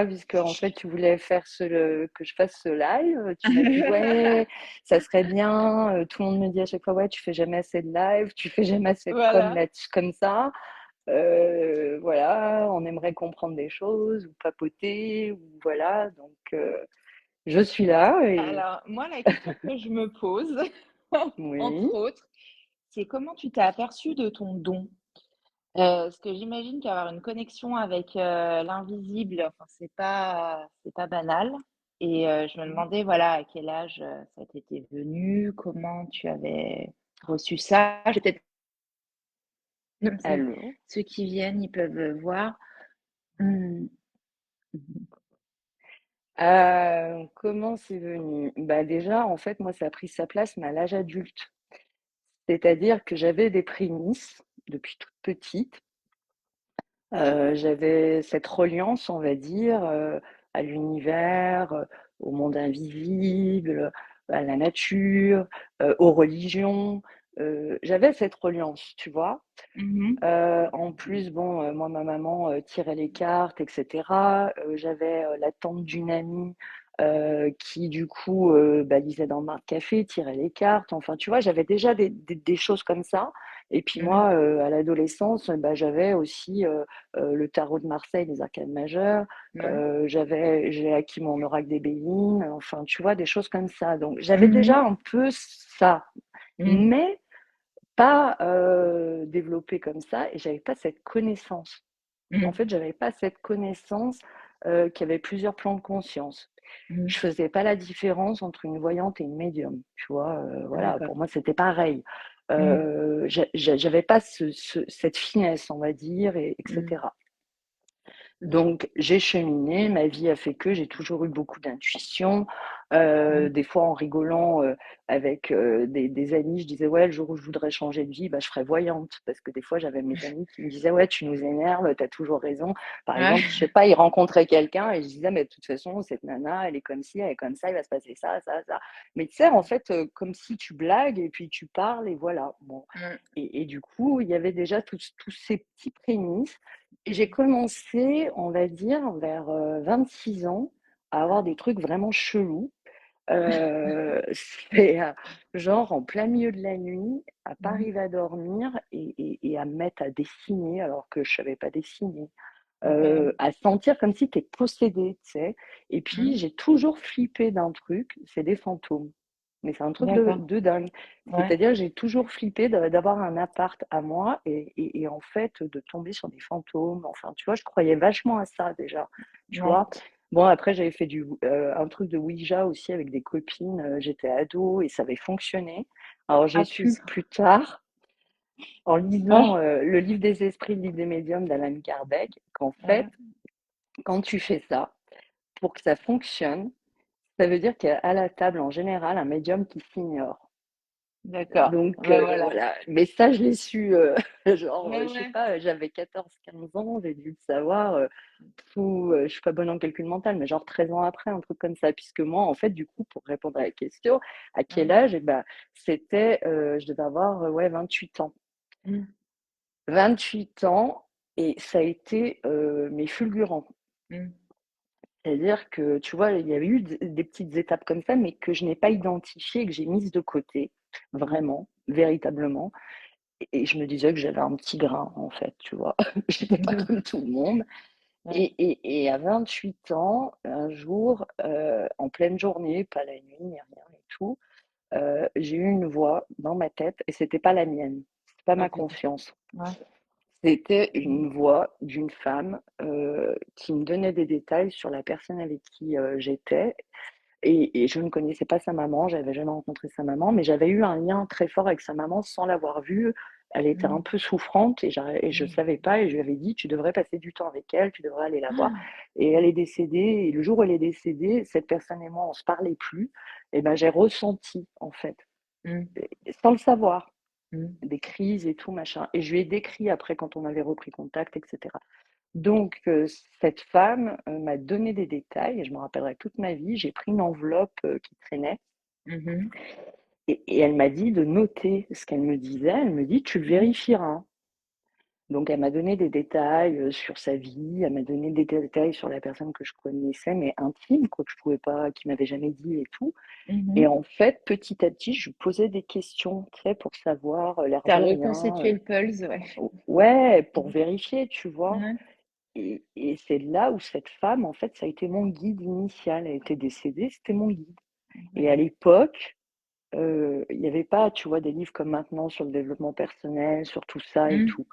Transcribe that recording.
puisque en fait tu voulais faire que je fasse ce live. Tu m'as dit ouais, ça serait bien. Tout le monde me dit à chaque fois ouais, tu fais jamais assez de live, tu fais jamais assez de com Voilà. là comme ça. Voilà, on aimerait comprendre des choses ou papoter ou voilà. Donc je suis là et Alors, moi, la question que je me pose, oui. entre autres, c'est comment tu t'es aperçu de ton don? Parce que j'imagine qu'avoir une connexion avec l'invisible, enfin, c'est pas banal. Et je me demandais, voilà, à quel âge ça t'était venu, comment tu avais reçu ça. J'ai peut-être comme ça, Allô. ceux qui viennent, ils peuvent voir. Hmm. Comment c'est venu? Bah déjà, en fait, moi, ça a pris sa place, mais à l'âge adulte. C'est-à-dire que j'avais des prémices depuis toute petite. J'avais cette reliance, on va dire, à l'univers, au monde invisible, à la nature, aux religions. J'avais cette reliance, tu vois. Mhm. En plus, bon, moi, ma maman tirait les cartes, etc. J'avais la tante d'une amie qui, du coup, bah, lisait dans le café, tirait les cartes. Enfin, tu vois, j'avais déjà des choses comme ça. Et puis Mhm. moi, à l'adolescence, bah, j'avais aussi le tarot de Marseille, les arcanes majeures. Ouais. J'ai acquis mon oracle des Béline. Enfin, tu vois, des choses comme ça. Donc, j'avais déjà Mhm. un peu ça. Mhm. Mais pas développé comme ça et j'avais pas cette connaissance. En Mhm. fait, j'avais pas cette connaissance qu'il y avait plusieurs plans de conscience. Mhm. Je faisais pas la différence entre une voyante et une médium, tu vois. Voilà, D'accord. pour moi, c'était pareil. Mhm. J'avais pas cette finesse, on va dire, Mhm. etc. Donc, j'ai cheminé, ma vie a fait que j'ai toujours eu beaucoup d'intuition. Mhm. Des fois, en rigolant avec des amis, je disais, ouais, le jour où je voudrais changer de vie, bah, je ferais voyante. Parce que des fois, j'avais mes amis qui me disaient, ouais, tu nous énerves, tu as toujours raison. Par Ouais. exemple, je sais pas, ils rencontraient quelqu'un et je disais, mais de toute façon, cette nana, elle est comme ci, elle est comme ça, il va se passer ça, ça, ça. Mais tu sais, en fait, comme si tu blagues et puis tu parles et voilà. Bon. Mhm. Et du coup, il y avait déjà tous ces petits prémices. Et j'ai commencé, on va dire, vers 26 ans, à avoir des trucs vraiment chelous. C'est genre en plein milieu de la nuit, à pas Mhm. arriver à dormir et à me mettre à dessiner alors que je savais pas dessiner. Ok. À sentir comme si tu es possédé, tu sais. Et puis, Mhm. j'ai toujours flippé d'un truc, c'est des fantômes. Mais c'est un truc D'accord. de dingue. Ouais. C'est-à-dire, j'ai toujours flippé d'avoir un appart à moi et en fait, de tomber sur des fantômes. Enfin, tu vois, je croyais vachement à ça déjà. Tu Ouais. vois. Bon, après, j'avais fait un truc de Ouija aussi avec des copines. J'étais ado et ça avait fonctionné. Alors, j'ai Ah, c'est su ça. plus tard, en lisant Ouais. le livre des esprits, le livre des médiums d'Alan Kardec, qu'en fait, Ouais. quand tu fais ça, pour que ça fonctionne, ça veut dire qu'il y a à la table en général un médium qui s'ignore. D'accord. Donc Ben voilà. voilà, mais ça je l'ai su, genre, Ouais, je sais ouais. pas, j'avais 14, 15 ans, j'ai dû le savoir, je suis pas bonne en calcul mental, mais genre 13 ans après, un truc comme ça. Puisque moi, en fait, du coup, pour répondre à la question, à quel Ouais. âge? Eh ben, c'était, je devais avoir, ouais, 28 ans. Mhm. 28 ans et ça a été, mais fulgurant. Mhm. C'est-à-dire que, tu vois, il y avait eu des petites étapes comme ça, mais que je n'ai pas identifiées et que j'ai mises de côté, vraiment, véritablement. Et je me disais que j'avais un petit grain, en fait, tu vois. J'étais pas Mhm. comme tout le monde. Ouais. Et à 28 ans, un jour, en pleine journée, pas la nuit, ni rien et tout, j'ai eu une voix dans ma tête et c'était pas la mienne, c'était pas Oh ma putain. confiance. Ouais. C'était Mhm. une voix d'une femme qui me donnait des détails sur la personne avec qui j'étais. Et je ne connaissais pas sa maman, j'avais jamais rencontré sa maman, mais j'avais eu un lien très fort avec sa maman sans l'avoir vue. Elle était un Mhm. peu souffrante et je ne Mhm. savais pas. Et je lui avais dit, tu devrais passer du temps avec elle, tu devrais aller la voir. Ah. Et elle est décédée. Et le jour où elle est décédée, cette personne et moi, on ne se parlait plus. Et ben, j'ai ressenti, en fait, Mhm. sans le savoir, Mhm. des crises et tout, machin. Et je lui ai décrit après quand on avait repris contact, etc. Donc, cette femme m'a donné des détails et je me rappellerai toute ma vie. J'ai pris une enveloppe qui traînait Mhm. et elle m'a dit de noter ce qu'elle me disait. Elle me dit, tu le Mhm. vérifieras. Donc elle m'a donné des détails, sur sa vie, elle m'a donné des détails sur la personne que je connaissais, mais intime, quoi, que je pouvais pas qui m'avait jamais dit et tout. Et Mhm. en fait, petit à petit, je lui posais des questions, tu sais, pour savoir, l'air T'as de rien, reconstitué le pulse, ouais. ouais, pour vérifier, tu vois? Ouais. Et c'est là où cette femme, en fait, ça a été mon guide initial. Elle était décédée, c'était mon guide. Et à Ouais. l'époque, il y avait pas, tu vois, des livres comme maintenant sur le développement personnel, sur tout ça et Mm. tout.